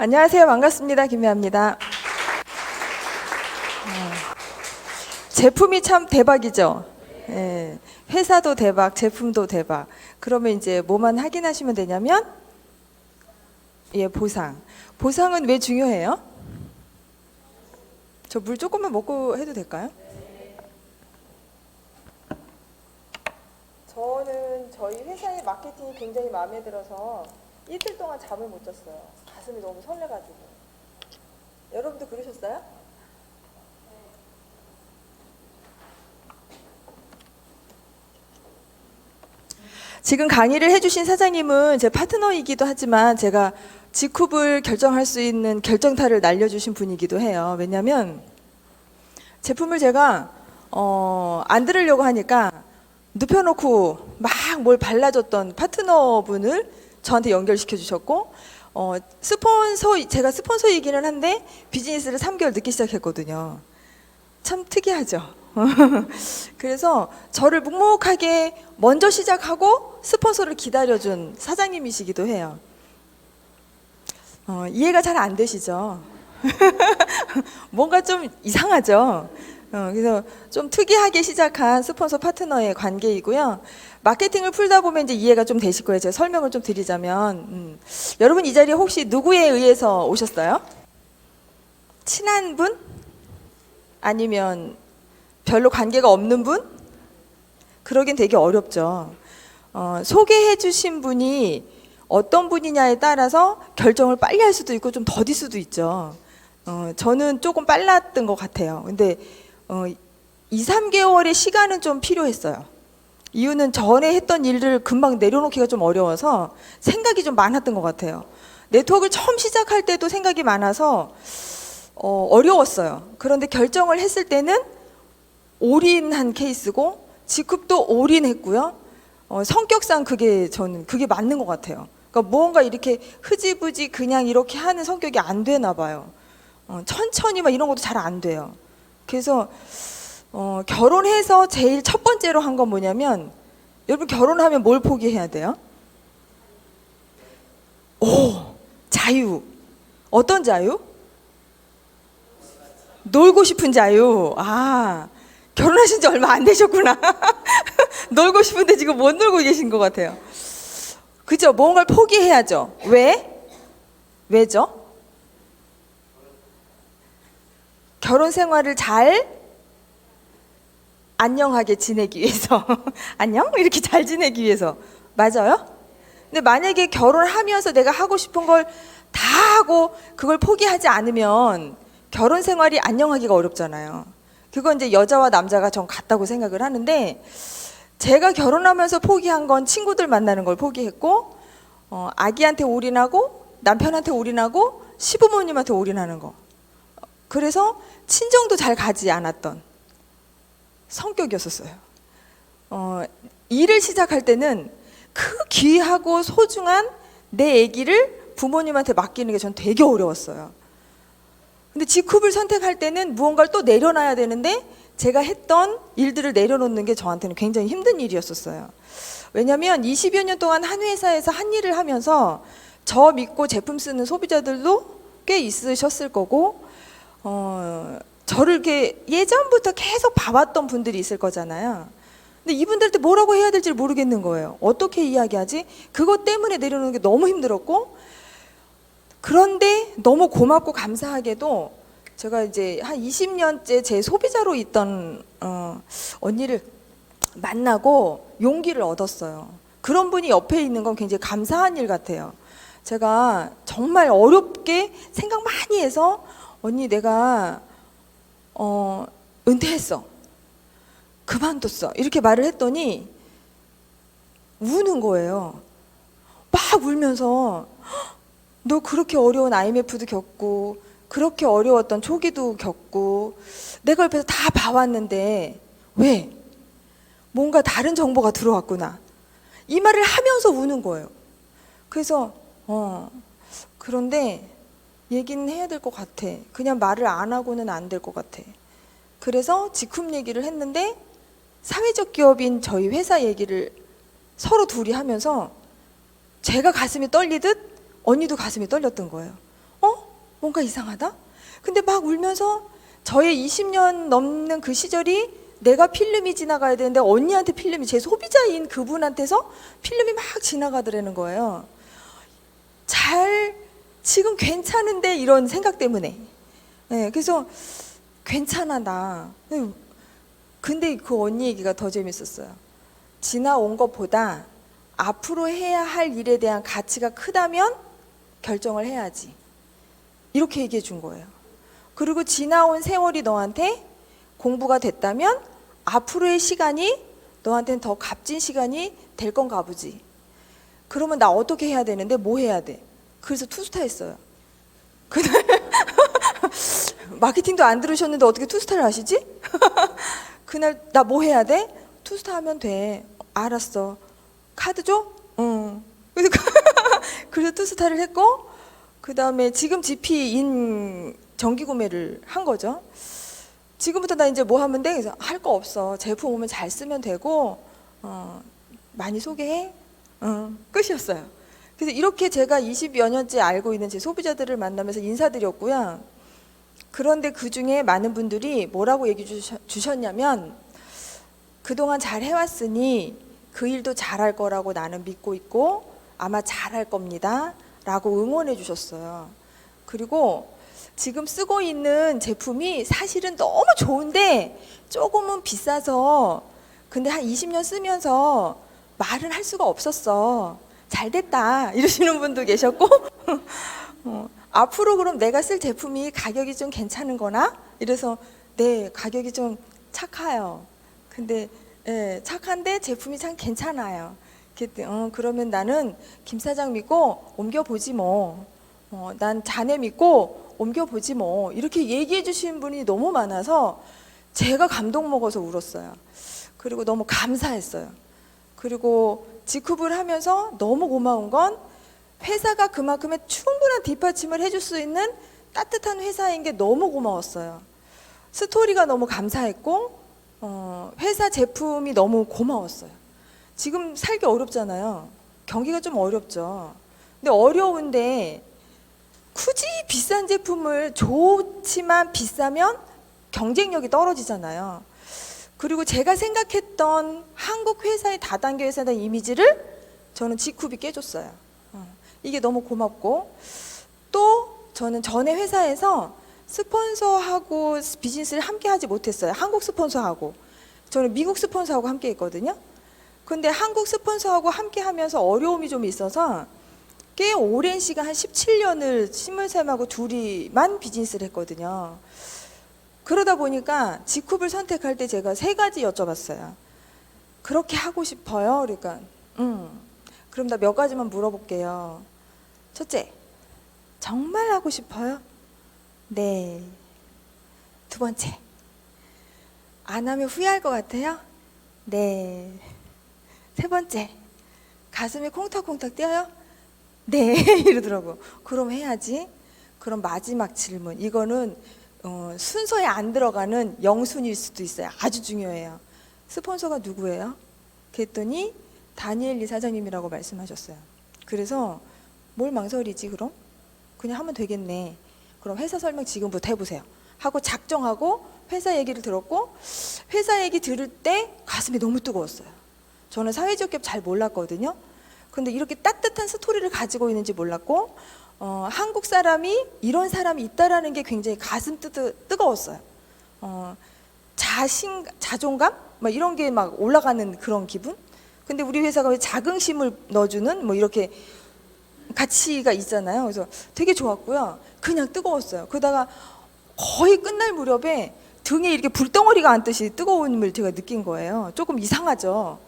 안녕하세요. 반갑습니다. 김혜아입니다. 제품이 참 대박이죠. 예, 회사도 대박, 제품도 대박. 그러면 이제 뭐만 확인하시면 되냐면, 예, 보상. 보상은 왜 중요해요? 저 물 조금만 먹고 해도 될까요? 저는 저희 회사의 마케팅이 굉장히 마음에 들어서 이틀 동안 잠을 못 잤어요. 가슴이 너무 설레가지고. 여러분도 그러셨어요? 지금 강의를 해주신 사장님은 제 파트너이기도 하지만 제가 직후를 결정할 수 있는 결정타를 날려주신 분이기도 해요. 왜냐하면 제품을 제가 안 들으려고 하니까 눕혀놓고 막 뭘 발라줬던 파트너분을 저한테 연결시켜 주셨고, 제가 스폰서이기는 한데 비즈니스를 3개월 늦게 시작했거든요. 참 특이하죠. 그래서 저를 묵묵하게 먼저 시작하고 스폰서를 기다려준 사장님이시기도 해요. 이해가 잘 안 되시죠? 뭔가 좀 이상하죠? 그래서 좀 특이하게 시작한 스폰서 파트너의 관계이고요. 마케팅을 풀다 보면 이제 이해가 좀 되실 거예요. 제가 설명을 좀 드리자면, 여러분 이 자리에 혹시 누구에 의해서 오셨어요? 친한 분? 아니면 별로 관계가 없는 분? 그러긴 되게 어렵죠. 소개해 주신 분이 어떤 분이냐에 따라서 결정을 빨리 할 수도 있고 좀 더딜 수도 있죠. 저는 조금 빨랐던 것 같아요. 근데 2, 3개월의 시간은 좀 필요했어요. 이유는 전에 했던 일을 금방 내려놓기가 좀 어려워서 생각이 좀 많았던 것 같아요. 네트워크를 처음 시작할 때도 생각이 많아서 어려웠어요. 그런데 결정을 했을 때는 올인한 케이스고 직급도 올인했고요. 성격상 저는 그게 맞는 것 같아요. 그러니까 무언가 이렇게 흐지부지 그냥 이렇게 하는 성격이 안 되나 봐요. 천천히 막 이런 것도 잘 안 돼요. 그래서 결혼해서 제일 첫 번째로 한 건 뭐냐면, 여러분 결혼하면 뭘 포기해야 돼요? 자유. 어떤 자유? 놀고 싶은 자유. 결혼하신 지 얼마 안 되셨구나. 놀고 싶은데 지금 못 놀고 계신 것 같아요. 그죠? 뭔가를 포기해야죠. 왜죠? 결혼 생활을 잘 안녕하게 지내기 위해서. 안녕? 이렇게 잘 지내기 위해서. 맞아요? 근데 만약에 결혼하면서 내가 하고 싶은 걸 다 하고 그걸 포기하지 않으면 결혼 생활이 안녕하기가 어렵잖아요. 그건 이제 여자와 남자가 전 같다고 생각을 하는데, 제가 결혼하면서 포기한 건 친구들 만나는 걸 포기했고, 아기한테 올인하고 남편한테 올인하고 시부모님한테 올인하는 거. 그래서 친정도 잘 가지 않았던 성격이었었어요. 일을 시작할 때는 그 귀하고 소중한 내 아기를 부모님한테 맡기는 게 전 되게 어려웠어요. 근데 직업을 선택할 때는 무언가를 또 내려놔야 되는데 제가 했던 일들을 내려놓는 게 저한테는 굉장히 힘든 일이었었어요. 왜냐하면 20여 년 동안 한 회사에서 한 일을 하면서 저 믿고 제품 쓰는 소비자들도 꽤 있으셨을 거고, 저를 이렇게 예전부터 계속 봐왔던 분들이 있을 거잖아요. 근데 이분들한테 뭐라고 해야 될지 모르겠는 거예요. 어떻게 이야기하지? 그것 때문에 내려놓는 게 너무 힘들었고, 그런데 너무 고맙고 감사하게도 제가 이제 한 20년째 제 소비자로 있던 언니를 만나고 용기를 얻었어요. 그런 분이 옆에 있는 건 굉장히 감사한 일 같아요. 제가 정말 어렵게 생각 많이 해서, 언니 내가 은퇴했어, 그만뒀어, 이렇게 말을 했더니 우는 거예요. 막 울면서, 너 그렇게 어려운 IMF도 겪고 그렇게 어려웠던 초기도 겪고 내가 옆에서 다 봐왔는데 왜? 뭔가 다른 정보가 들어왔구나, 이 말을 하면서 우는 거예요. 그래서 그런데 얘기는 해야 될 것 같아. 그냥 말을 안 하고는 안 될 것 같아. 그래서 직급 얘기를 했는데 사회적 기업인 저희 회사 얘기를 서로 둘이 하면서 제가 가슴이 떨리듯 언니도 가슴이 떨렸던 거예요. 뭔가 이상하다? 근데 막 울면서 저의 20년 넘는 그 시절이 내가 필름이 지나가야 되는데 언니한테 필름이 제 소비자인 그분한테서 필름이 막 지나가더라는 거예요. 지금 괜찮은데 이런 생각 때문에. 네, 그래서 괜찮아 나. 근데 그 언니 얘기가 더 재밌었어요. 지나온 것보다 앞으로 해야 할 일에 대한 가치가 크다면 결정을 해야지. 이렇게 얘기해 준 거예요. 그리고 지나온 세월이 너한테 공부가 됐다면 앞으로의 시간이 너한테는 더 값진 시간이 될 건가 보지. 그러면 나 어떻게 해야 되는데 뭐 해야 돼? 그래서 투스타 했어요. 그날 마케팅도 안 들으셨는데 어떻게 투스타를 하시지? 그날 나 뭐 해야 돼? 투스타 하면 돼. 알았어. 카드 줘? 응. 그래서 투스타를 했고 그 다음에 지금 GP인 정기 구매를 한 거죠. 지금부터 나 이제 뭐 하면 돼? 그래서 할 거 없어. 제품 오면 잘 쓰면 되고 많이 소개해. 끝이었어요. 그래서 이렇게 제가 20여 년째 알고 있는 제 소비자들을 만나면서 인사드렸고요. 그런데 그 중에 많은 분들이 뭐라고 얘기 주셨냐면 그동안 잘 해왔으니 그 일도 잘할 거라고 나는 믿고 있고 아마 잘할 겁니다 라고 응원해 주셨어요. 그리고 지금 쓰고 있는 제품이 사실은 너무 좋은데 조금은 비싸서 근데 한 20년 쓰면서 말은 할 수가 없었어. 잘 됐다 이러시는 분도 계셨고 앞으로 그럼 내가 쓸 제품이 가격이 좀 괜찮은 거나? 이래서 네 가격이 좀 착해요. 근데 예, 착한데 제품이 참 괜찮아요. 그러면 나는 김 사장 믿고 옮겨보지 뭐. 난 자네 믿고 옮겨보지 뭐. 이렇게 얘기해 주신 분이 너무 많아서 제가 감동 먹어서 울었어요. 그리고 너무 감사했어요. 그리고 직급을 하면서 너무 고마운 건 회사가 그만큼의 충분한 뒷받침을 해줄 수 있는 따뜻한 회사인 게 너무 고마웠어요. 스토리가 너무 감사했고 회사 제품이 너무 고마웠어요. 지금 살기 어렵잖아요. 경기가 좀 어렵죠. 근데 어려운데 굳이 비싼 제품을 좋지만 비싸면 경쟁력이 떨어지잖아요. 그리고 제가 생각했던 한국 회사의 다단계 회사의 이미지를 저는 G쿱이 깨줬어요. 이게 너무 고맙고 또 저는 전에 회사에서 스폰서하고 비즈니스를 함께 하지 못했어요. 한국 스폰서하고 저는 미국 스폰서하고 함께 했거든요. 근데 한국 스폰서하고 함께 하면서 어려움이 좀 있어서 꽤 오랜 시간 한 17년을 신물샘하고 둘이만 비즈니스를 했거든요. 그러다 보니까 G쿱을 선택할 때 제가 3가지 여쭤봤어요. 그렇게 하고 싶어요? 그러니까 그럼 나 몇 가지만 물어볼게요. 첫째, 정말 하고 싶어요? 네. 두 번째, 안 하면 후회할 것 같아요? 네. 세 번째, 가슴이 콩닥콩닥 뛰어요? 네. 이러더라고. 그럼 해야지. 그럼 마지막 질문. 이거는 순서에 안 들어가는 영순일 수도 있어요. 아주 중요해요. 스폰서가 누구예요? 그랬더니 다니엘 리 사장님이라고 말씀하셨어요. 그래서 뭘 망설이지 그럼? 그냥 하면 되겠네. 그럼 회사 설명 지금부터 해보세요. 하고 작정하고 회사 얘기를 들었고 회사 얘기 들을 때 가슴이 너무 뜨거웠어요. 저는 사회적 갭 잘 몰랐거든요. 근데 이렇게 따뜻한 스토리를 가지고 있는지 몰랐고 한국 사람이 이런 사람이 있다라는 게 굉장히 가슴 뜨거웠어요. 자존감? 막 이런 게 막 올라가는 그런 기분? 근데 우리 회사가 왜 자긍심을 넣어주는 뭐 이렇게 가치가 있잖아요. 그래서 되게 좋았고요. 그냥 뜨거웠어요. 그러다가 거의 끝날 무렵에 등에 이렇게 불덩어리가 앉듯이 뜨거움을 제가 느낀 거예요. 조금 이상하죠.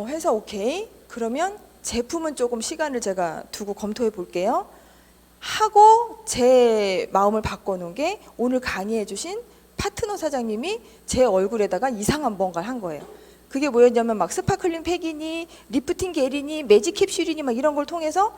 회사 오케이. 그러면 제품은 조금 시간을 제가 두고 검토해 볼게요. 하고 제 마음을 바꿔놓은 게 오늘 강의해 주신 파트너 사장님이 제 얼굴에다가 이상한 뭔가를 한 거예요. 그게 뭐였냐면 막 스파클링 팩이니 리프팅 겔이니 매직 캡슐이니 막 이런 걸 통해서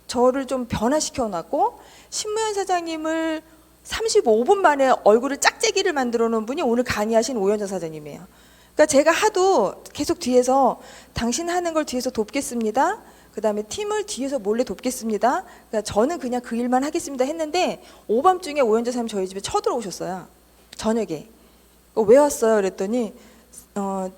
저를 좀 변화시켜 놨고 신무현 사장님을 35분 만에 얼굴을 짝재기를 만들어 놓은 분이 오늘 강의하신 오현정 사장님이에요. 그러니까 제가 하도 계속 뒤에서 당신 하는 걸 뒤에서 돕겠습니다. 그다음에 팀을 뒤에서 몰래 돕겠습니다. 그러니까 저는 그냥 그 일만 하겠습니다 했는데 오밤중에 오현재 사장님 저희 집에 쳐들어오셨어요. 저녁에. 왜 왔어요? 그랬더니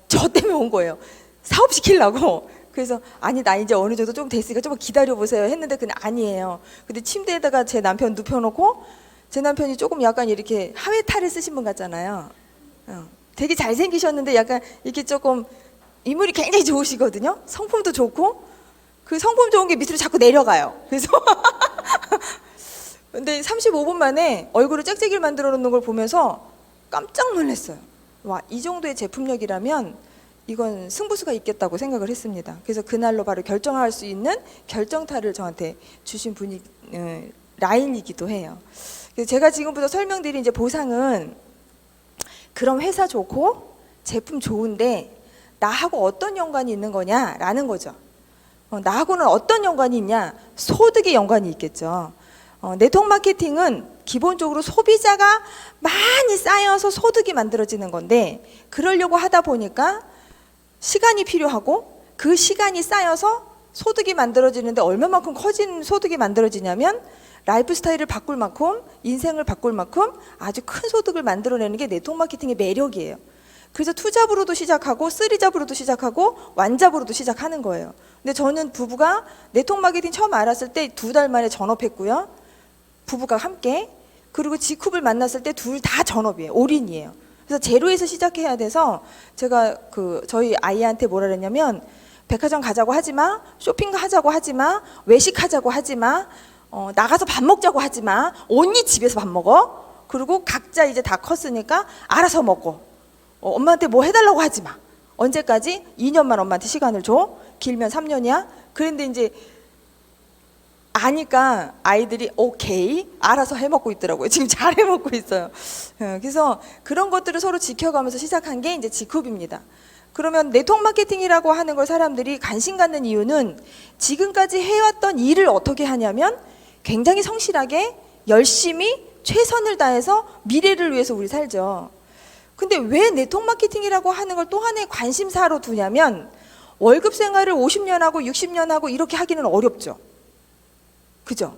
저 때문에 온 거예요. 사업시키려고. 그래서 아니 나 이제 어느 정도 좀 됐으니까 좀 기다려보세요 했는데 그냥 아니에요. 근데 침대에다가 제 남편 눕혀놓고 제 남편이 조금 약간 이렇게 하회탈을 쓰신 분 같잖아요. 되게 잘생기셨는데 약간 이렇게 조금 인물이 굉장히 좋으시거든요. 성품도 좋고 그 성품 좋은 게 밑으로 자꾸 내려가요. 그래서 근데 35분 만에 얼굴을 짹짹이를 만들어 놓는 걸 보면서 깜짝 놀랐어요. 와, 이 정도의 제품력이라면 이건 승부수가 있겠다고 생각을 했습니다. 그래서 그날로 바로 결정할 수 있는 결정타를 저한테 주신 분이 라인이기도 해요. 그래서 제가 지금부터 설명드린 이제 보상은 그럼 회사 좋고 제품 좋은데 나하고 어떤 연관이 있는 거냐라는 거죠. 나하고는 어떤 연관이 있냐? 소득의 연관이 있겠죠. 네트워크 마케팅은 기본적으로 소비자가 많이 쌓여서 소득이 만들어지는 건데 그러려고 하다 보니까 시간이 필요하고 그 시간이 쌓여서 소득이 만들어지는데 얼마만큼 커진 소득이 만들어지냐면 라이프 스타일을 바꿀 만큼 인생을 바꿀 만큼 아주 큰 소득을 만들어내는 게 네트워크 마케팅의 매력이에요. 그래서 투잡으로도 시작하고 쓰리잡으로도 시작하고 완잡으로도 시작하는 거예요. 근데 저는 부부가 네트워크 마케팅 처음 알았을 때 2달 만에 전업했고요. 부부가 함께. 그리고 지쿱을 만났을 때 둘 다 전업이에요. 올인이에요. 그래서 제로에서 시작해야 돼서 제가 저희 아이한테 뭐라 그랬냐면 백화점 가자고 하지 마, 쇼핑 하자고 하지 마, 외식하자고 하지 마, 나가서 밥 먹자고 하지 마, 언니 집에서 밥 먹어. 그리고 각자 이제 다 컸으니까 알아서 먹고 엄마한테 뭐 해달라고 하지 마. 언제까지? 2년만 엄마한테 시간을 줘. 길면 3년이야. 그런데 이제 아니까 아이들이 오케이 알아서 해먹고 있더라고요. 지금 잘 해먹고 있어요. 그래서 그런 것들을 서로 지켜가면서 시작한 게 이제 지쿱입니다. 그러면 네트워크 마케팅이라고 하는 걸 사람들이 관심 갖는 이유는 지금까지 해왔던 일을 어떻게 하냐면 굉장히 성실하게 열심히 최선을 다해서 미래를 위해서 우리 살죠. 근데 왜 네트워크 마케팅이라고 하는 걸 또 하나의 관심사로 두냐면 월급 생활을 50년 하고 60년 하고 이렇게 하기는 어렵죠. 그죠?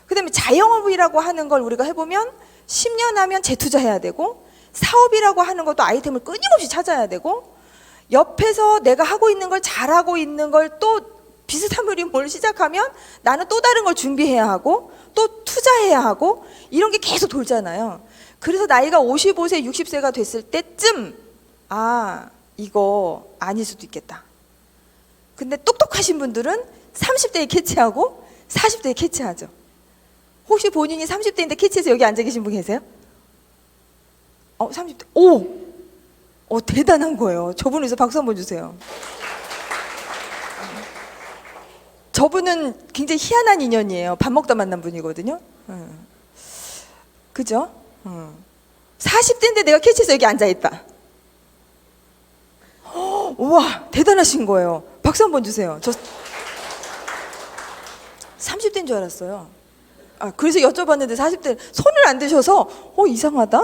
그 다음에 자영업이라고 하는 걸 우리가 해보면 10년 하면 재투자해야 되고 사업이라고 하는 것도 아이템을 끊임없이 찾아야 되고 옆에서 내가 하고 있는 걸 잘하고 있는 걸 또 비슷한 물이 뭘 시작하면 나는 또 다른 걸 준비해야 하고 또 투자해야 하고 이런 게 계속 돌잖아요. 그래서 나이가 55세, 60세가 됐을 때쯤 이거 아닐 수도 있겠다. 근데 똑똑하신 분들은 30대에 캐치하고 40대에 캐치하죠. 혹시 본인이 30대인데 캐치해서 여기 앉아 계신 분 계세요? 30대. 대단한 거예요. 저분에서 박수 한번 주세요. 저분은 굉장히 희한한 인연이에요. 밥 먹다 만난 분이거든요. 그죠? 40대인데 내가 캐치해서 여기 앉아있다. 우와, 대단하신 거예요. 박수 한번 주세요. 저 30대인 줄 알았어요. 그래서 여쭤봤는데 40대 손을 안 드셔서 이상하다.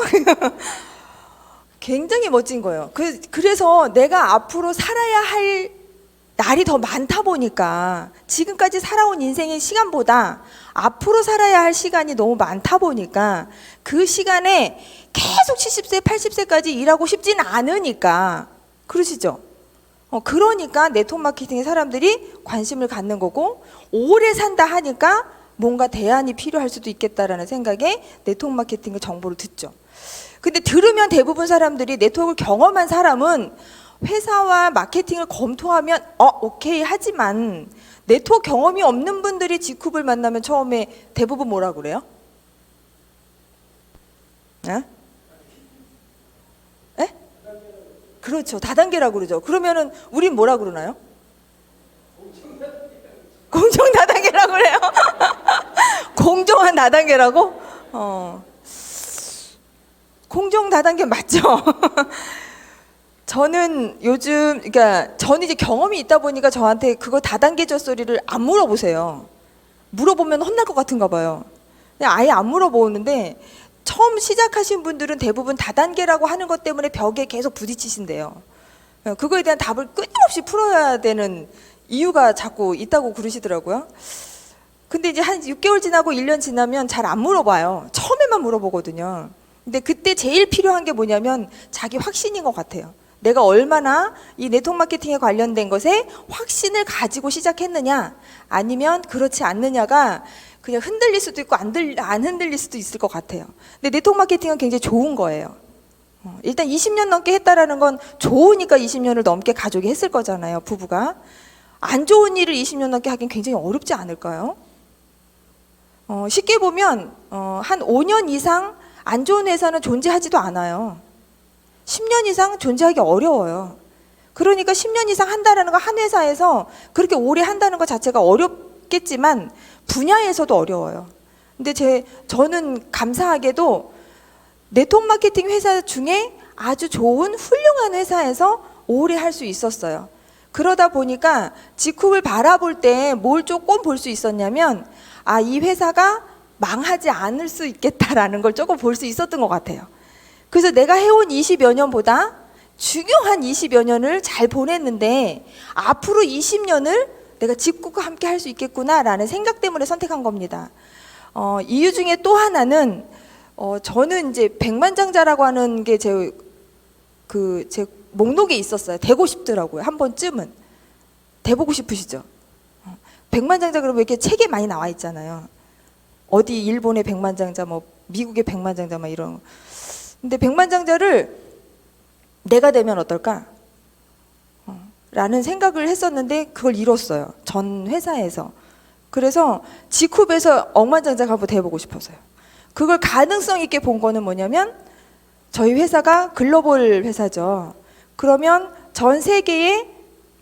굉장히 멋진 거예요. 그래서 내가 앞으로 살아야 할 날이 더 많다 보니까 지금까지 살아온 인생의 시간보다 앞으로 살아야 할 시간이 너무 많다 보니까 그 시간에 계속 70세, 80세까지 일하고 싶진 않으니까 그러시죠? 그러니까 네트워크 마케팅에 사람들이 관심을 갖는 거고 오래 산다 하니까 뭔가 대안이 필요할 수도 있겠다라는 생각에 네트워크 마케팅의 정보를 듣죠. 근데 들으면 대부분 사람들이 네트워크를 경험한 사람은 회사와 마케팅을 검토하면 오케이 하지만 네트워크 경험이 없는 분들이 지쿱을 만나면 처음에 대부분 뭐라 그래요? 그렇죠. 다단계라고 그러죠. 그러면은 우린 뭐라 그러나요? 공정 다단계라고 그래요. 공정한 다단계라고? 공정 다단계 맞죠? 저는 요즘, 그러니까 저는 이제 경험이 있다 보니까 저한테 그거 다단계죠 소리를 안 물어보세요. 물어보면 혼날 것 같은가 봐요. 그냥 아예 안 물어보는데 처음 시작하신 분들은 대부분 다단계라고 하는 것 때문에 벽에 계속 부딪히신대요. 그거에 대한 답을 끊임없이 풀어야 되는 이유가 자꾸 있다고 그러시더라고요. 근데 이제 한 6개월 지나고 1년 지나면 잘 안 물어봐요. 처음에만 물어보거든요. 근데 그때 제일 필요한 게 뭐냐면 자기 확신인 것 같아요. 내가 얼마나 이 네트워크 마케팅에 관련된 것에 확신을 가지고 시작했느냐, 아니면 그렇지 않느냐가 그냥 흔들릴 수도 있고 안 흔들릴 수도 있을 것 같아요. 근데 네트워크 마케팅은 굉장히 좋은 거예요. 일단 20년 넘게 했다라는 건 좋으니까 20년을 넘게 가족이 했을 거잖아요, 부부가. 안 좋은 일을 20년 넘게 하긴 굉장히 어렵지 않을까요? 쉽게 보면 한 5년 이상 안 좋은 회사는 존재하지도 않아요. 10년 이상 존재하기 어려워요. 그러니까 10년 이상 한다는 거, 한 회사에서 그렇게 오래 한다는 것 자체가 어렵겠지만 분야에서도 어려워요. 근데 저는 감사하게도 네트워크 마케팅 회사 중에 아주 좋은 훌륭한 회사에서 오래 할 수 있었어요. 그러다 보니까 직후를 바라볼 때 뭘 조금 볼 수 있었냐면, 아, 이 회사가 망하지 않을 수 있겠다라는 걸 조금 볼 수 있었던 것 같아요. 그래서 내가 해온 20여 년보다 중요한 20여 년을 잘 보냈는데 앞으로 20년을 내가 직구가 함께 할 수 있겠구나라는 생각 때문에 선택한 겁니다. 이유 중에 또 하나는 저는 이제 백만장자라고 하는 게 제 목록에 있었어요. 되고 싶더라고요. 한 번쯤은. 돼보고 싶으시죠? 백만장자 그러면 이렇게 책에 많이 나와 있잖아요. 어디 일본의 백만장자, 뭐 미국의 백만장자, 막 이런. 근데 백만장자를 내가 되면 어떨까? 라는 생각을 했었는데 그걸 이뤘어요. 전 회사에서. 그래서 G쿱에서 억만장자가 한번 돼보고 싶어서요. 그걸 가능성 있게 본 거는 뭐냐면, 저희 회사가 글로벌 회사죠. 그러면 전 세계에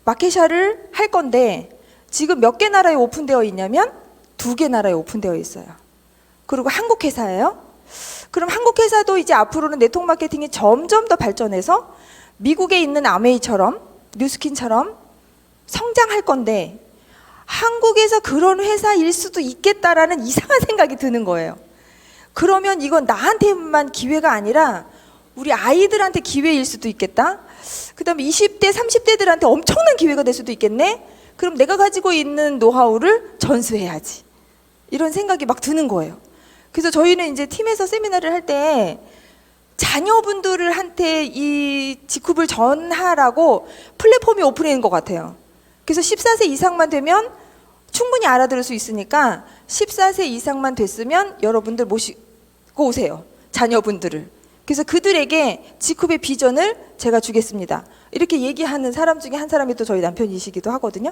마켓샤를 할 건데 지금 몇 개 나라에 오픈되어 있냐면 2개 나라에 오픈되어 있어요. 그리고 한국 회사예요. 그럼 한국 회사도 이제 앞으로는 네트워크 마케팅이 점점 더 발전해서 미국에 있는 아메이처럼, 뉴스킨처럼 성장할 건데 한국에서 그런 회사일 수도 있겠다라는 이상한 생각이 드는 거예요. 그러면 이건 나한테만 기회가 아니라 우리 아이들한테 기회일 수도 있겠다. 그 다음에 20대, 30대들한테 엄청난 기회가 될 수도 있겠네. 그럼 내가 가지고 있는 노하우를 전수해야지. 이런 생각이 막 드는 거예요. 그래서 저희는 이제 팀에서 세미나를 할 때 자녀분들한테 이 G쿱을 전하라고 플랫폼이 오픈해 있는 것 같아요. 그래서 14세 이상만 되면 충분히 알아들을 수 있으니까 14세 이상만 됐으면 여러분들 모시고 오세요. 자녀분들을. 그래서 그들에게 G쿱의 비전을 제가 주겠습니다. 이렇게 얘기하는 사람 중에 한 사람이 또 저희 남편이시기도 하거든요.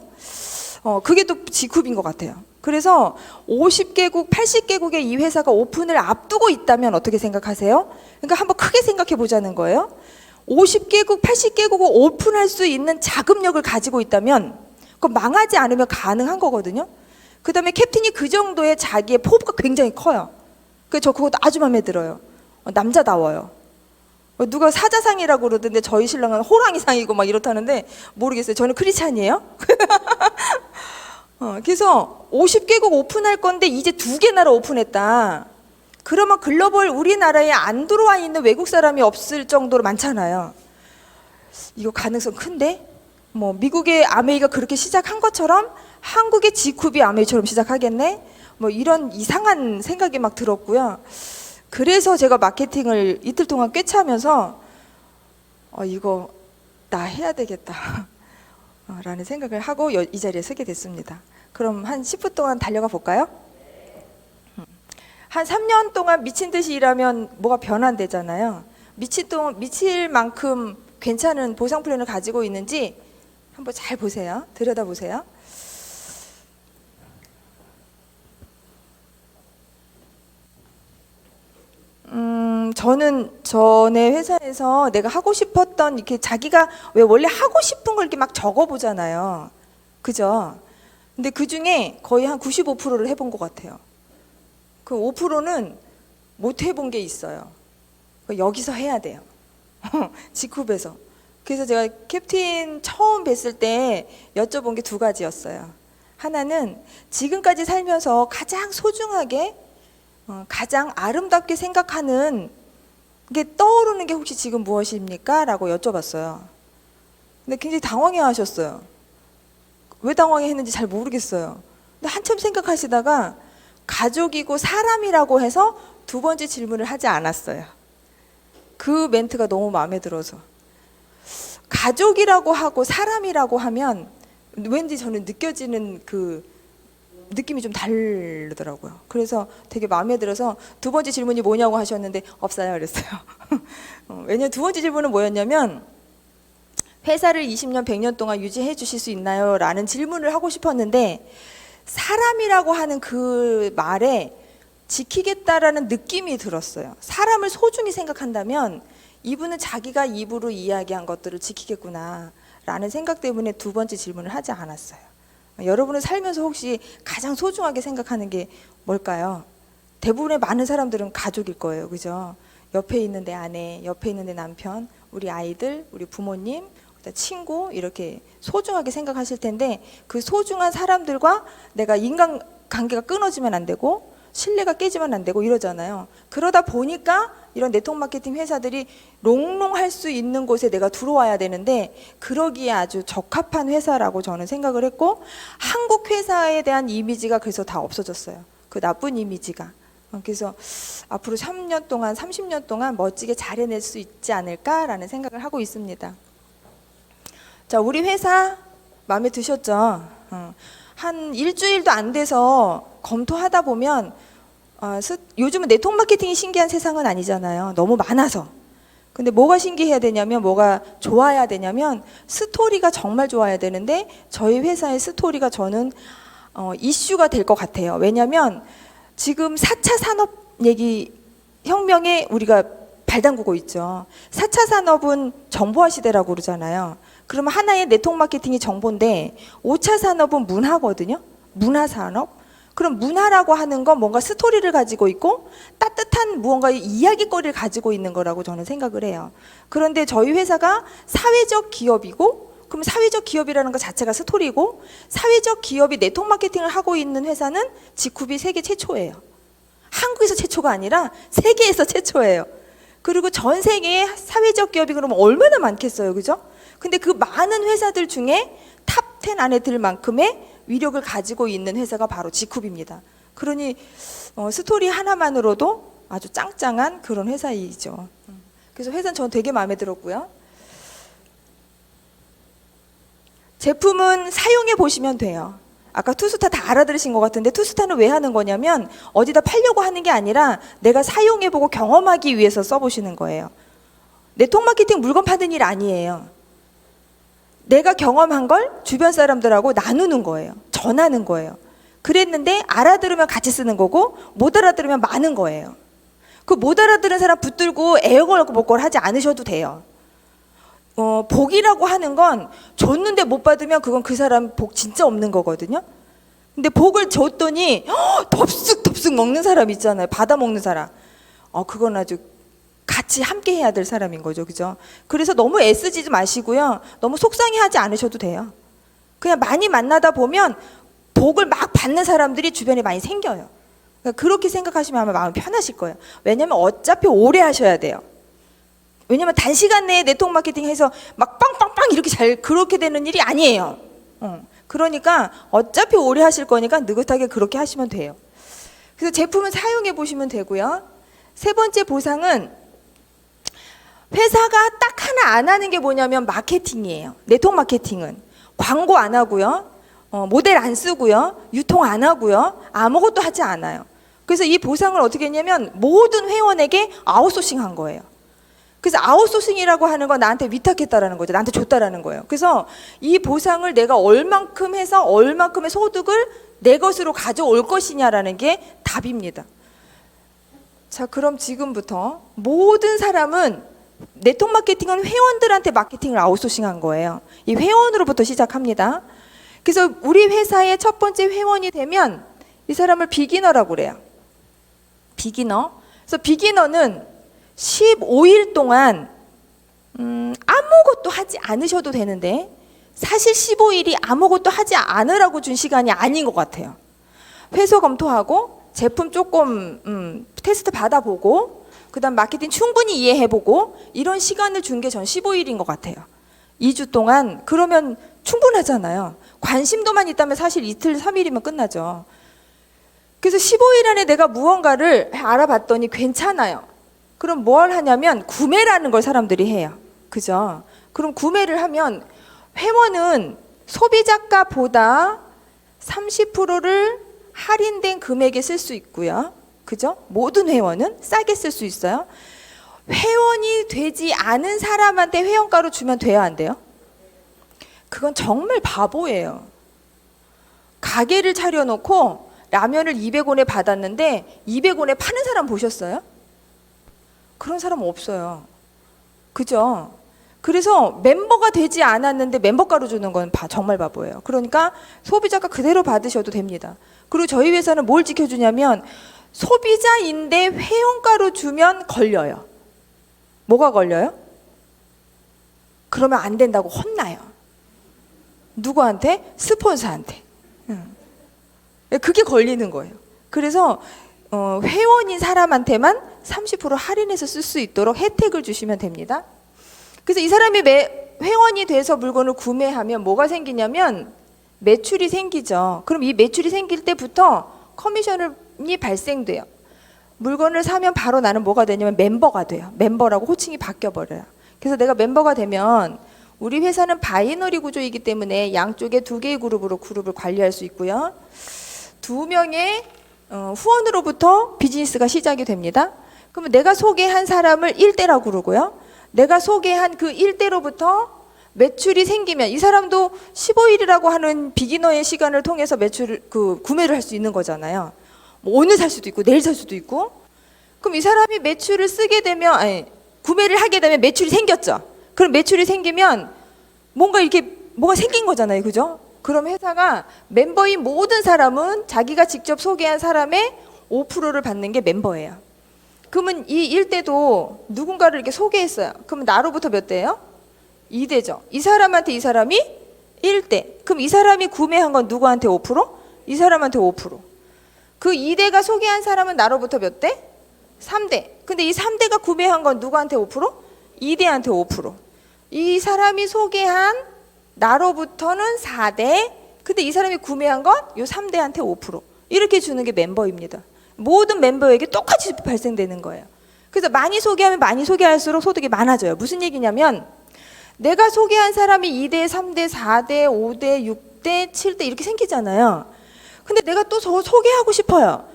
그게 또 G쿱인 것 같아요. 그래서 50개국, 80개국의 이 회사가 오픈을 앞두고 있다면 어떻게 생각하세요? 그러니까 한번 크게 생각해 보자는 거예요. 50개국, 80개국을 오픈할 수 있는 자금력을 가지고 있다면 그건 망하지 않으면 가능한 거거든요. 그 다음에 캡틴이 그 정도의 자기의 포부가 굉장히 커요. 그래서 저 그것도 아주 마음에 들어요. 남자다워요. 누가 사자상이라고 그러던데 저희 신랑은 호랑이상이고 막 이렇다는데 모르겠어요. 저는 크리스찬이에요. 그래서 50개국 오픈할 건데 이제 2개 나라 오픈했다. 그러면 글로벌 우리나라에 안 들어와 있는 외국 사람이 없을 정도로 많잖아요. 이거 가능성 큰데? 뭐 미국의 아메이가 그렇게 시작한 것처럼 한국의 G쿱이 아메이처럼 시작하겠네? 뭐 이런 이상한 생각이 막 들었고요. 그래서 제가 마케팅을 이틀 동안 꿰차면서 이거 나 해야 되겠다 라는 생각을 하고 이 자리에 서게 됐습니다. 그럼 한 10분 동안 달려가 볼까요? 한 3년 동안 미친 듯이 일하면 뭐가 변환되잖아요. 미칠 만큼 괜찮은 보상 플랜을 가지고 있는지 한번 잘 보세요. 들여다보세요. 저는 전에 회사에서 내가 하고 싶었던 이렇게 자기가 왜 원래 하고 싶은 걸 이렇게 막 적어보잖아요. 그죠? 근데 그 중에 거의 한 95%를 해본 것 같아요. 그 5%는 못 해본 게 있어요. 여기서 해야 돼요. G쿱에서. 그래서 제가 캡틴 처음 뵀을 때 여쭤본 게 2가지였어요. 하나는 지금까지 살면서 가장 소중하게 가장 아름답게 생각하는 게 떠오르는 게 혹시 지금 무엇입니까? 라고 여쭤봤어요. 근데 굉장히 당황해 하셨어요. 왜 당황했는지 잘 모르겠어요. 근데 한참 생각하시다가 가족이고 사람이라고 해서 두 번째 질문을 하지 않았어요. 그 멘트가 너무 마음에 들어서. 가족이라고 하고 사람이라고 하면 왠지 저는 느껴지는 그 느낌이 좀 다르더라고요. 그래서 되게 마음에 들어서 두 번째 질문이 뭐냐고 하셨는데 없어요 그랬어요. 왜냐면 두 번째 질문은 뭐였냐면 회사를 20년, 100년 동안 유지해 주실 수 있나요? 라는 질문을 하고 싶었는데 사람이라고 하는 그 말에 지키겠다라는 느낌이 들었어요. 사람을 소중히 생각한다면 이분은 자기가 입으로 이야기한 것들을 지키겠구나 라는 생각 때문에 두 번째 질문을 하지 않았어요. 여러분은 살면서 혹시 가장 소중하게 생각하는 게 뭘까요? 대부분의 많은 사람들은 가족일 거예요. 그죠? 옆에 있는 내 아내, 옆에 있는 내 남편, 우리 아이들, 우리 부모님, 친구 이렇게 소중하게 생각하실 텐데 그 소중한 사람들과 내가 인간관계가 끊어지면 안 되고 신뢰가 깨지면 안 되고 이러잖아요. 그러다 보니까 이런 네트워크 마케팅 회사들이 롱롱할 수 있는 곳에 내가 들어와야 되는데 그러기에 아주 적합한 회사라고 저는 생각을 했고 한국 회사에 대한 이미지가 그래서 다 없어졌어요. 그 나쁜 이미지가. 그래서 앞으로 3년 동안 30년 동안 멋지게 잘 해낼 수 있지 않을까라는 생각을 하고 있습니다. 자, 우리 회사 마음에 드셨죠? 한 일주일도 안 돼서 검토하다 보면 요즘은 네트워크 마케팅이 신기한 세상은 아니잖아요. 너무 많아서. 근데 뭐가 신기해야 되냐면 뭐가 좋아야 되냐면 스토리가 정말 좋아야 되는데 저희 회사의 스토리가 저는 이슈가 될 것 같아요. 왜냐하면 지금 4차 산업 얘기 혁명에 우리가 발담그고 있죠. 4차 산업은 정보화 시대라고 그러잖아요. 그러면 하나의 네트워크 마케팅이 정보인데 5차 산업은 문화거든요. 문화 산업. 그럼 문화라고 하는 건 뭔가 스토리를 가지고 있고 따뜻한 무언가의 이야기거리를 가지고 있는 거라고 저는 생각을 해요. 그런데 저희 회사가 사회적 기업이고 그럼 사회적 기업이라는 것 자체가 스토리고 사회적 기업이 네트워크 마케팅을 하고 있는 회사는 지쿠비 세계 최초예요. 한국에서 최초가 아니라 세계에서 최초예요. 그리고 전 세계에 사회적 기업이 그러면 얼마나 많겠어요. 그죠? 근데 그 많은 회사들 중에 탑 10 안에 들 만큼의 위력을 가지고 있는 회사가 바로 지쿠비입니다. 그러니 스토리 하나만으로도 아주 짱짱한 그런 회사이죠. 그래서 회사는 저는 되게 마음에 들었고요. 제품은 사용해 보시면 돼요. 아까 투스타 다 알아들으신 것 같은데 투스타는 왜 하는 거냐면 어디다 팔려고 하는 게 아니라 내가 사용해보고 경험하기 위해서 써보시는 거예요. 네트워크 마케팅 물건 파는 일 아니에요. 내가 경험한 걸 주변 사람들하고 나누는 거예요. 전하는 거예요. 그랬는데 알아들으면 같이 쓰는 거고 못 알아들으면 많은 거예요. 그 못 알아들은 사람 붙들고 애걸복걸 하지 않으셔도 돼요. 복이라고 하는 건 줬는데 못 받으면 그건 그 사람 복 진짜 없는 거거든요. 근데 복을 줬더니 덥쑥덥쑥 먹는 사람 있잖아요. 받아 먹는 사람. 그건 아주 같이 함께 해야 될 사람인 거죠. 그죠? 그래서 너무 애쓰지 마시고요. 너무 속상해하지 않으셔도 돼요. 그냥 많이 만나다 보면 복을 막 받는 사람들이 주변에 많이 생겨요. 그러니까 그렇게 생각하시면 아마 마음이 편하실 거예요. 왜냐면 어차피 오래 하셔야 돼요. 왜냐면 단시간 내에 네트워크 마케팅 해서 막 빵빵빵 이렇게 잘 그렇게 되는 일이 아니에요. 그러니까 어차피 오래 하실 거니까 느긋하게 그렇게 하시면 돼요. 그래서 제품은 사용해 보시면 되고요. 세 번째 보상은 회사가 딱 하나 안 하는 게 뭐냐면 마케팅이에요. 네트워크 마케팅은 광고 안 하고요. 모델 안 쓰고요. 유통 안 하고요. 아무것도 하지 않아요. 그래서 이 보상을 어떻게 했냐면 모든 회원에게 아웃소싱 한 거예요. 그래서 아웃소싱이라고 하는 건 나한테 위탁했다라는 거죠. 나한테 줬다라는 거예요. 그래서 이 보상을 내가 얼만큼 해서 얼만큼의 소득을 내 것으로 가져올 것이냐라는 게 답입니다. 자, 그럼 지금부터 모든 사람은 네트워크 마케팅은 회원들한테 마케팅을 아웃소싱한 거예요. 이 회원으로부터 시작합니다. 그래서 우리 회사의 첫 번째 회원이 되면 이 사람을 비기너라고 그래요. 비기너. 그래서 비기너는 15일 동안 아무것도 하지 않으셔도 되는데 사실 15일이 아무것도 하지 않으라고 준 시간이 아닌 것 같아요. 회소 검토하고 제품 조금 테스트 받아보고 그다음 마케팅 충분히 이해해보고 이런 시간을 준 게 전 15일인 것 같아요. 2주 동안 그러면 충분하잖아요. 관심도만 있다면 사실 이틀, 3일이면 끝나죠. 그래서 15일 안에 내가 무언가를 알아봤더니 괜찮아요. 그럼 뭘 하냐면 구매라는 걸 사람들이 해요. 그죠? 그럼 구매를 하면 회원은 소비자가보다 30%를 할인된 금액에 쓸 수 있고요. 그죠? 모든 회원은 싸게 쓸 수 있어요. 회원이 되지 않은 사람한테 회원가로 주면 돼요, 안 돼요? 그건 정말 바보예요. 가게를 차려놓고 라면을 200원에 받았는데 200원에 파는 사람 보셨어요? 그런 사람 없어요. 그죠? 그래서 멤버가 되지 않았는데 멤버가로 주는 건 정말 바보예요. 그러니까 소비자가 그대로 받으셔도 됩니다. 그리고 저희 회사는 뭘 지켜주냐면 소비자인데 회원가로 주면 걸려요. 뭐가 걸려요? 그러면 안 된다고 혼나요. 누구한테? 스폰서한테. 그게 걸리는 거예요. 그래서 회원인 사람한테만 30% 할인해서 쓸 수 있도록 혜택을 주시면 됩니다. 그래서 이 사람이 회원이 돼서 물건을 구매하면 뭐가 생기냐면 매출이 생기죠. 그럼 이 매출이 생길 때부터 커미션이 발생돼요. 물건을 사면 바로 나는 뭐가 되냐면 멤버가 돼요. 멤버라고 호칭이 바뀌어버려요. 그래서 내가 멤버가 되면 우리 회사는 바이너리 구조이기 때문에 양쪽에 2개의 그룹을 관리할 수 있고요. 2명의 후원으로부터 비즈니스가 시작이 됩니다. 그러면 내가 소개한 사람을 1대라고 그러고요. 내가 소개한 그 1대로부터 매출이 생기면 이 사람도 15일이라고 하는 비기너의 시간을 통해서 구매를 할 수 있는 거잖아요. 뭐 오늘 살 수도 있고 내일 살 수도 있고. 그럼 이 사람이 매출을 쓰게 되면 구매를 하게 되면 매출이 생겼죠. 그럼 매출이 생기면 뭐가 생긴 거잖아요. 그죠? 그럼 회사가 멤버인 모든 사람은 자기가 직접 소개한 사람의 5%를 받는 게 멤버예요. 그러면 이 1대도 누군가를 이렇게 소개했어요. 그러면 나로부터 몇 대예요? 2대죠. 이 사람한테 이 사람이 1대. 그럼 이 사람이 구매한 건 누구한테 5%? 이 사람한테 5%. 그 2대가 소개한 사람은 나로부터 몇 대? 3대. 근데 이 3대가 구매한 건 누구한테 5%? 2대한테 5%. 이 사람이 소개한 나로부터는 4대. 근데 이 사람이 구매한 건 요 3대한테 5%. 이렇게 주는 게 멤버입니다. 모든 멤버에게 똑같이 발생되는 거예요. 그래서 많이 소개하면 많이 소개할수록 소득이 많아져요. 무슨 얘기냐면 내가 소개한 사람이 2대, 3대, 4대, 5대, 6대, 7대 이렇게 생기잖아요. 근데 내가 또 저 소개하고 싶어요.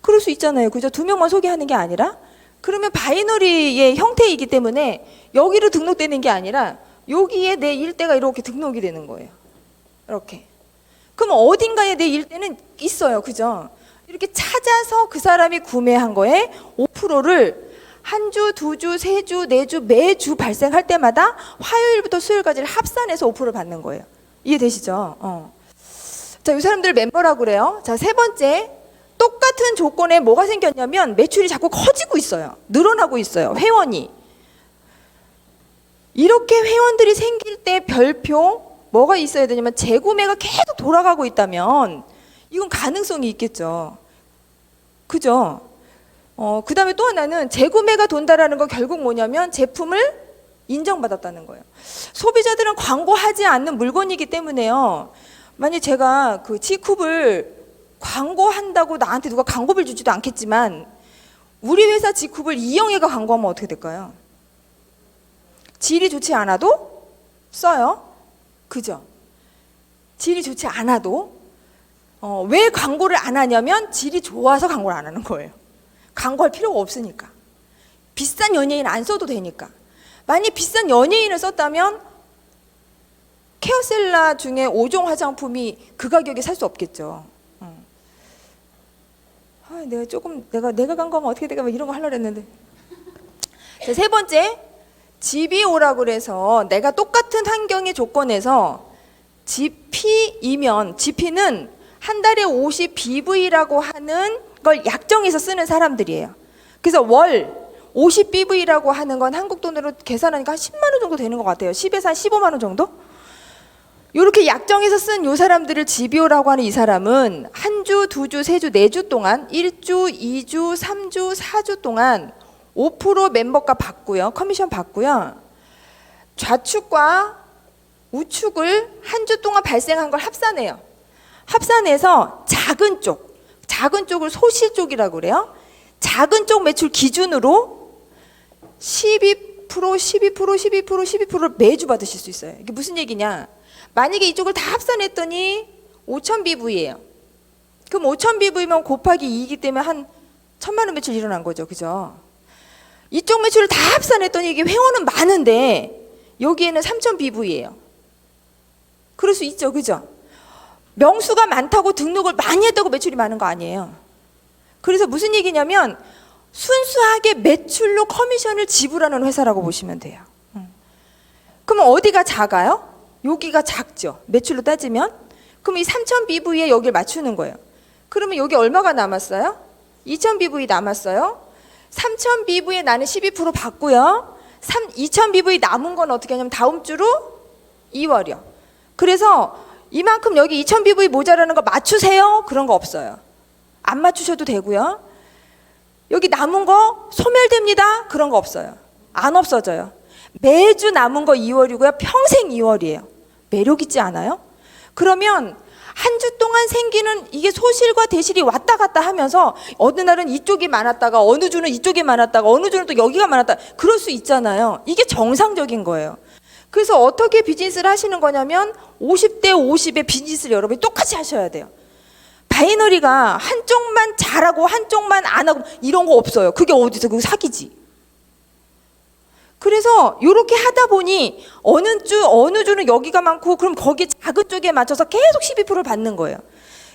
그럴 수 있잖아요. 그죠? 2명만 소개하는 게 아니라 그러면 바이너리의 형태이기 때문에 여기로 등록되는 게 아니라 여기에 내 일대가 이렇게 등록이 되는 거예요. 이렇게. 그럼 어딘가에 내 일대는 있어요. 그죠? 이렇게 찾아서 그 사람이 구매한 거에 5%를 한 주, 2주, 3주, 4주 매주 발생할 때마다 화요일부터 수요일까지를 합산해서 5%를 받는 거예요. 이해되시죠? 자, 이 사람들 멤버라고 그래요. 자, 3번째. 똑같은 조건에 뭐가 생겼냐면 매출이 자꾸 커지고 있어요. 늘어나고 있어요. 회원이. 이렇게 회원들이 생길 때 별표 뭐가 있어야 되냐면 재구매가 계속 돌아가고 있다면 이건 가능성이 있겠죠. 그죠? 그 다음에 또 하나는 재구매가 돈다라는 건 결국 뭐냐면 제품을 인정받았다는 거예요. 소비자들은 광고하지 않는 물건이기 때문에요. 만약 제가 그 G쿱을 광고한다고 나한테 누가 광고비를 주지도 않겠지만 우리 회사 G쿱을 이영애가 광고하면 어떻게 될까요? 질이 좋지 않아도 써요. 그죠? 질이 좋지 않아도 왜 광고를 안 하냐면 질이 좋아서 광고를 안 하는 거예요. 광고할 필요가 없으니까. 비싼 연예인 안 써도 되니까. 만약 비싼 연예인을 썼다면 케어셀라 중에 5종 화장품이 그 가격에 살 수 없겠죠. 내가 광고하면 어떻게 될까 이런 거 하려고 했는데. 자, 3번째. GBO라고 그래서 내가 똑같은 환경의 조건에서 GP이면 GP는 한 달에 50 BV라고 하는 걸 약정해서 쓰는 사람들이에요. 그래서 월 50 BV라고 하는 건 한국 돈으로 계산하니까 한 10만 원 정도 되는 것 같아요. 10에서 한 15만 원 정도? 이렇게 약정해서 쓴 이 사람들을 GBO라고 하는 이 사람은 한 주, 2주, 3주, 4주 동안 1주, 2주, 3주, 4주 동안 5% 멤버가 받고요. 커미션 받고요. 좌측과 우측을 한 주 동안 발생한 걸 합산해요. 합산해서 작은 쪽을 소실 쪽이라고 그래요. 작은 쪽 매출 기준으로 12%, 12%를 매주 받으실 수 있어요. 이게 무슨 얘기냐? 만약에 이쪽을 다 합산했더니 5,000BV예요. 그럼 5,000BV면 곱하기 2이기 때문에 한 1,000만 원 매출 일어난 거죠. 그죠? 이쪽 매출을 다 합산했더니 이게 회원은 많은데 여기에는 3,000BV예요. 그럴 수 있죠. 그죠? 명수가 많다고 등록을 많이 했다고 매출이 많은 거 아니에요. 그래서 무슨 얘기냐면 순수하게 매출로 커미션을 지불하는 회사라고 보시면 돼요. 그러면 어디가 작아요? 여기가 작죠. 매출로 따지면. 그럼 이 3,000BV에 여기를 맞추는 거예요. 그러면 여기 얼마가 남았어요? 2,000BV 남았어요. 3,000BV에 나는 12% 받고요. 2,000BV 남은 건 어떻게 하냐면 다음 주로 2월이요. 그래서 이만큼 여기 2,000BV 모자라는 거 맞추세요? 그런 거 없어요. 안 맞추셔도 되고요. 여기 남은 거 소멸됩니다? 그런 거 없어요. 안 없어져요. 매주 남은 거 2월이고요. 평생 2월이에요. 매력 있지 않아요? 그러면 한 주 동안 생기는 이게 소실과 대실이 왔다 갔다 하면서 어느 날은 이쪽이 많았다가 어느 주는 이쪽이 많았다가 어느 주는 또 여기가 많았다. 그럴 수 있잖아요. 이게 정상적인 거예요. 그래서 어떻게 비즈니스를 하시는 거냐면 50대 50의 비즈니스를 여러분이 똑같이 하셔야 돼요. 바이너리가 한쪽만 잘하고 한쪽만 안 하고 이런 거 없어요. 그게 어디서 그거 사기지. 그래서 이렇게 하다 보니 어느 주는 여기가 많고 그럼 거기 작은 쪽에 맞춰서 계속 12%를 받는 거예요.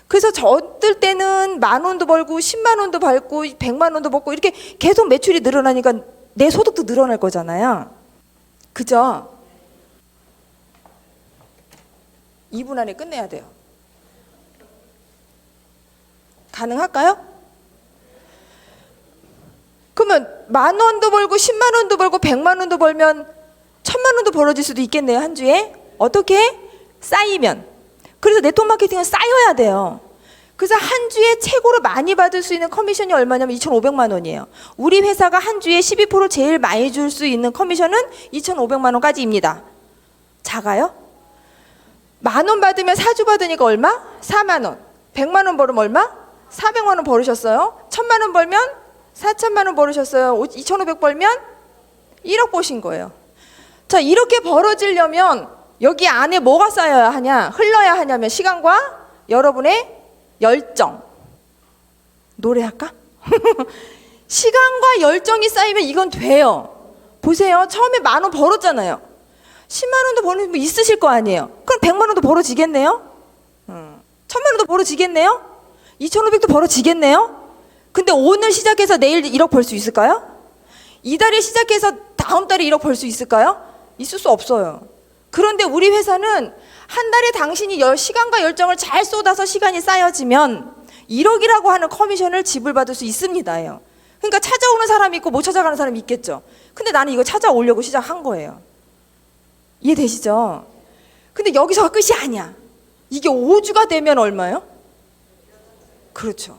그래서 저들 때는 10,000원도 벌고 100,000원도 벌고 100,000원도 벌고 이렇게 계속 매출이 늘어나니까 내 소득도 늘어날 거잖아요. 그죠? 2분 안에 끝내야 돼요. 가능할까요? 그러면 10,000원도 벌고 100,000원도 벌고 100,000원도 벌면 1,000,000원도 벌어질 수도 있겠네요. 한 주에. 어떻게? 쌓이면. 그래서 네트워크 마케팅은 쌓여야 돼요. 그래서 한 주에 최고로 많이 받을 수 있는 커미션이 얼마냐면 2,500만 원이에요. 우리 회사가 한 주에 12% 제일 많이 줄 수 있는 커미션은 2,500만 원까지입니다. 작아요? 10,000원 받으면 4주 받으니까 얼마? 4만 원. 100만 원 벌으면 얼마? 400만 원 벌으셨어요. 1,000만 원 벌면 4천만 원 벌으셨어요. 2,500 벌면 1억 버신 거예요. 자, 이렇게 벌어지려면 여기 안에 뭐가 쌓여야 하냐? 흘러야 하냐면 시간과 여러분의 열정. 노래할까? 시간과 열정이 쌓이면 이건 돼요. 보세요. 처음에 10,000원 벌었잖아요. 10만 원도 버는 분 있으실 거 아니에요. 그럼 100만 원도 벌어지겠네요? 1,000만 원도 벌어지겠네요? 2,500도 벌어지겠네요? 근데 오늘 시작해서 내일 1억 벌 수 있을까요? 이달에 시작해서 다음 달에 1억 벌 수 있을까요? 있을 수 없어요. 그런데 우리 회사는 한 달에 당신이 시간과 열정을 잘 쏟아서 시간이 쌓여지면 1억이라고 하는 커미션을 지불받을 수 있습니다요. 그러니까 찾아오는 사람이 있고 못 찾아가는 사람이 있겠죠. 근데 나는 이거 찾아오려고 시작한 거예요. 이해되시죠? 근데 여기서가 끝이 아니야. 이게 5주가 되면 얼마예요? 그렇죠.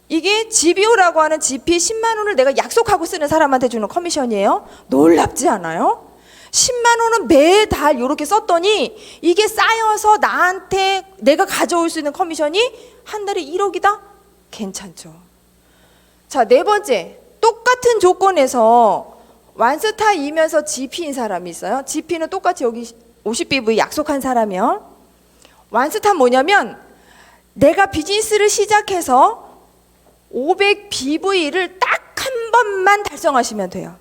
이게 GBO라고 하는 GP 10만 원을 내가 약속하고 쓰는 사람한테 주는 커미션이에요. 놀랍지 않아요? 10만 원은 매달 이렇게 썼더니 이게 쌓여서 나한테 내가 가져올 수 있는 커미션이 한 달에 1억이다? 괜찮죠. 자, 네 번째. 똑같은 조건에서 완스타이면서 GP인 사람이 있어요. GP는 똑같이 여기 50BV 약속한 사람이요. 완스타 뭐냐면 내가 비즈니스를 시작해서 500BV를 딱 한 번만 달성하시면 돼요.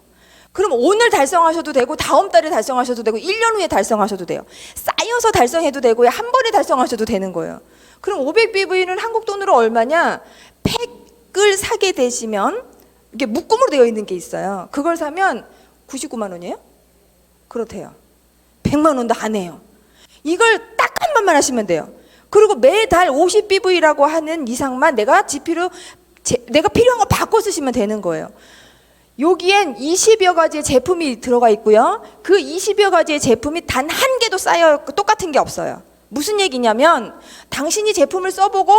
그럼 오늘 달성하셔도 되고 다음 달에 달성하셔도 되고 1년 후에 달성하셔도 돼요. 쌓여서 달성해도 되고요. 한 번에 달성하셔도 되는 거예요. 그럼 500BV는 한국 돈으로 얼마냐? 팩을 사게 되시면 이게 묶음으로 되어 있는 게 있어요. 그걸 사면 99만 원이에요? 그렇대요. 100만 원도 안 해요. 이걸 딱 한 번만 하시면 돼요. 그리고 매달 50BV라고 하는 이상만 내가 GP로 내가 필요한 거 바꿔 쓰시면 되는 거예요. 여기엔 20여 가지의 제품이 들어가 있고요. 그 20여 가지의 제품이 단 한 개도 쌓여 똑같은 게 없어요. 무슨 얘기냐면 당신이 제품을 써보고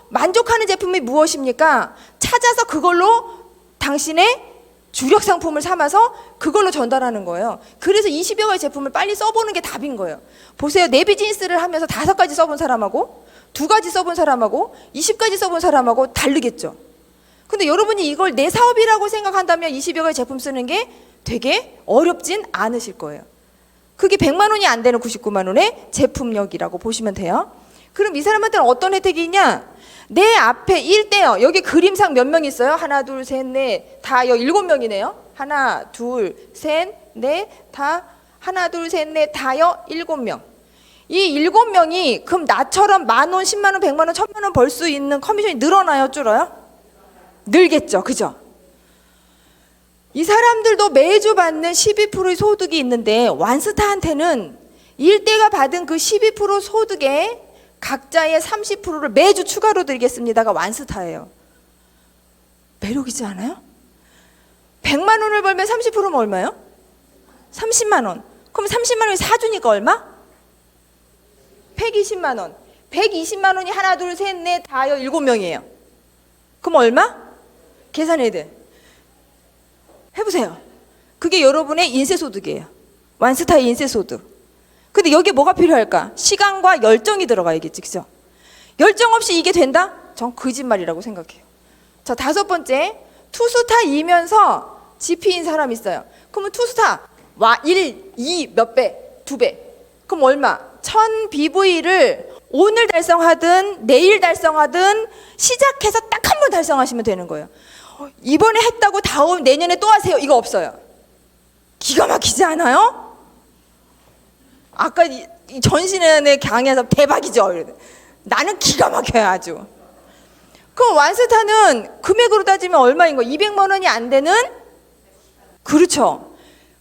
만족하는 제품이 무엇입니까? 찾아서 그걸로 당신의 주력 상품을 삼아서 그걸로 전달하는 거예요. 그래서 20여 가지 제품을 빨리 써보는 게 답인 거예요. 보세요. 내 비즈니스를 하면서 5가지 써본 사람하고 2가지 써본 사람하고 20가지 써본 사람하고 다르겠죠. 근데 여러분이 이걸 내 사업이라고 생각한다면 20여 가지 제품 쓰는 게 되게 어렵진 않으실 거예요. 그게 100만 원이 안 되는 99만 원의 제품력이라고 보시면 돼요. 그럼 이 사람한테는 어떤 혜택이 있냐? 내 앞에 1대요. 여기 그림상 몇 명 있어요? 하나, 둘, 셋, 넷, 다 7명이네요. 하나, 둘, 셋, 넷, 다 하나, 둘, 셋, 넷, 다요 7명. 이 7명이 그럼 나처럼 10,000원, 10만 원, 100만 원, 1,000만 원 벌 수 있는 커미션이 늘어나요, 줄어요? 늘겠죠. 그죠? 이 사람들도 매주 받는 12%의 소득이 있는데 완스타한테는 1대가 받은 그 12% 소득에 각자의 30%를 매주 추가로 드리겠습니다가 완스타예요. 매력이지 않아요? 100만 원을 벌면 30%면 얼마요? 30만 원. 그럼 30만 원이 4주니까 얼마? 120만 원. 120만 원이 하나, 둘, 셋, 넷, 다요 7명이에요. 그럼 얼마? 계산해야 돼. 해보세요. 그게 여러분의 인세소득이에요. 완스타의 인세소득. 근데 여기에 뭐가 필요할까? 시간과 열정이 들어가야겠지, 그죠? 열정 없이 이게 된다? 전 거짓말이라고 생각해요. 자, 5번째, 투스타이면서 GP인 사람 있어요. 그러면 투스타 1, 2 몇 배? 2배. 그럼 얼마? 1000 BV를 오늘 달성하든 내일 달성하든 시작해서 딱 한 번 달성하시면 되는 거예요. 이번에 했다고 다음 내년에 또 하세요. 이거 없어요. 기가 막히지 않아요? 아까 이 전신의 강의에서 대박이죠. 나는 기가 막혀요, 아주. 그럼 완스타는 금액으로 따지면 얼마인 거예요? 200만 원이 안 되는? 그렇죠.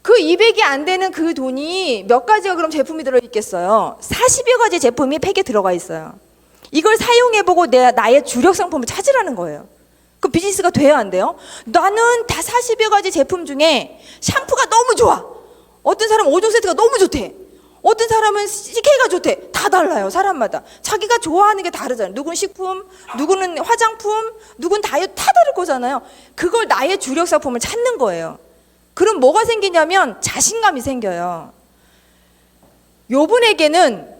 그 200이 안 되는 그 돈이 몇 가지가 그럼 제품이 들어있겠어요? 40여 가지 제품이 팩에 들어가 있어요. 이걸 사용해보고 나의 주력 상품을 찾으라는 거예요. 그 비즈니스가 돼야 안 돼요? 나는 다 40여 가지 제품 중에 샴푸가 너무 좋아. 어떤 사람은 5종 세트가 너무 좋대. 어떤 사람은 CK가 좋대. 다 달라요, 사람마다. 자기가 좋아하는 게 다르잖아요. 누군 식품, 누구는 화장품, 누군 다이어트, 다 다를 거잖아요. 그걸 나의 주력 상품을 찾는 거예요. 그럼 뭐가 생기냐면 자신감이 생겨요. 요분에게는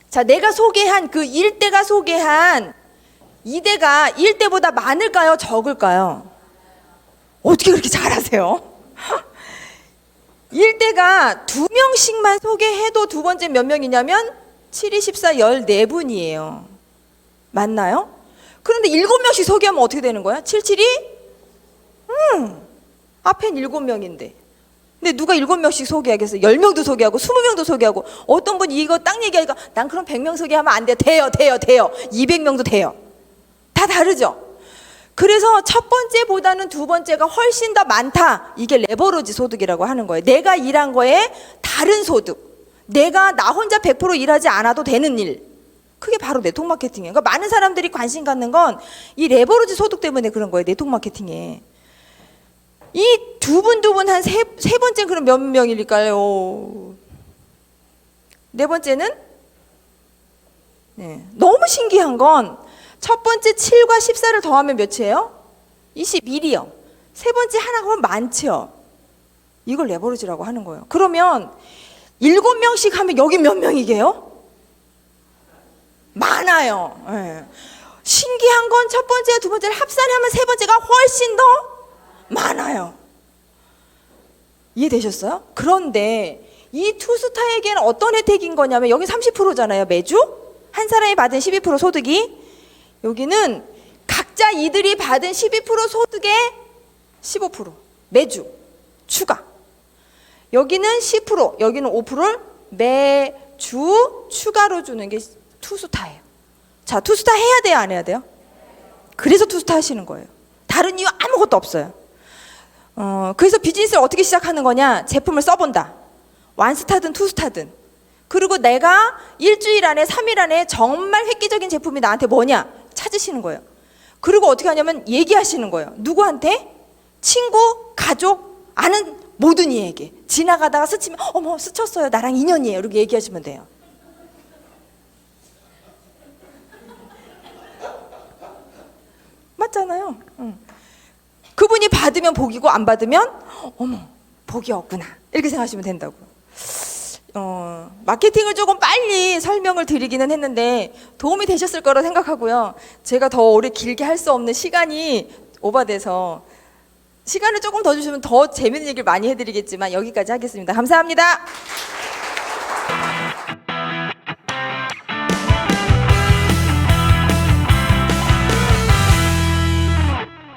자, 내가 소개한 그 1대가 소개한 2대가 1대보다 많을까요? 적을까요? 어떻게 그렇게 잘하세요? 1대가 2명씩만 소개해도 2번째 몇 명이냐면 7, 2, 14, 14분이에요. 맞나요? 그런데 7명씩 소개하면 어떻게 되는 거야? 7, 7이? 앞엔 7명인데. 근데 누가 7명씩 소개하겠어요? 10명도 소개하고 20명도 소개하고 어떤 분이 이거 딱 얘기하니까 난 그럼 100명 소개하면 안 돼. 돼요. 200명도 돼요. 다 다르죠? 그래서 첫 번째보다는 두 번째가 훨씬 더 많다. 이게 레버리지 소득이라고 하는 거예요. 내가 일한 거에 다른 소득. 내가 나 혼자 100% 일하지 않아도 되는 일. 그게 바로 네트워크 마케팅이에요. 그러니까 많은 사람들이 관심 갖는 건 이 레버리지 소득 때문에 그런 거예요. 네트워크 마케팅에. 이 두 분 한 세 번째는 그럼 몇 명일까요? 네 번째는? 네. 너무 신기한 건 첫 번째 7과 14를 더하면 몇이에요? 21이요. 세 번째 하나가 그럼 많죠. 이걸 레버리지라고 하는 거예요. 그러면 7명씩 하면 여기 몇 명이게요? 많아요. 네. 신기한 건 첫 번째와 두 번째를 합산하면 세 번째가 훨씬 더 많아요. 이해되셨어요? 그런데 이 투스타에게는 어떤 혜택인 거냐면 여기 30%잖아요. 매주 한 사람이 받은 12% 소득이 여기는 각자 이들이 받은 12% 소득의 15% 매주 추가. 여기는 10%, 여기는 5%를 매주 추가로 주는 게 투스타예요. 자, 투스타 해야 돼요, 안 해야 돼요? 그래서 투스타 하시는 거예요. 다른 이유 아무것도 없어요. 그래서 비즈니스를 어떻게 시작하는 거냐? 제품을 써본다. 완스타든 투스타든. 그리고 내가 일주일 안에 3일 안에 정말 획기적인 제품이 나한테 뭐냐? 찾으시는 거예요. 그리고 어떻게 하냐면 얘기하시는 거예요. 누구한테? 친구, 가족, 아는 모든 이에게. 지나가다가 스치면 어머 스쳤어요. 나랑 인연이에요. 이렇게 얘기하시면 돼요. 맞잖아요. 그분이 받으면 복이고 안 받으면 어머 복이 없구나 이렇게 생각하시면 된다고. 마케팅을 조금 빨리 설명을 드리기는 했는데 도움이 되셨을 거라 생각하고요. 제가 더 오래 길게 할 수 없는 시간이 오버돼서 시간을 조금 더 주시면 더 재밌는 얘기를 많이 해드리겠지만 여기까지 하겠습니다. 감사합니다.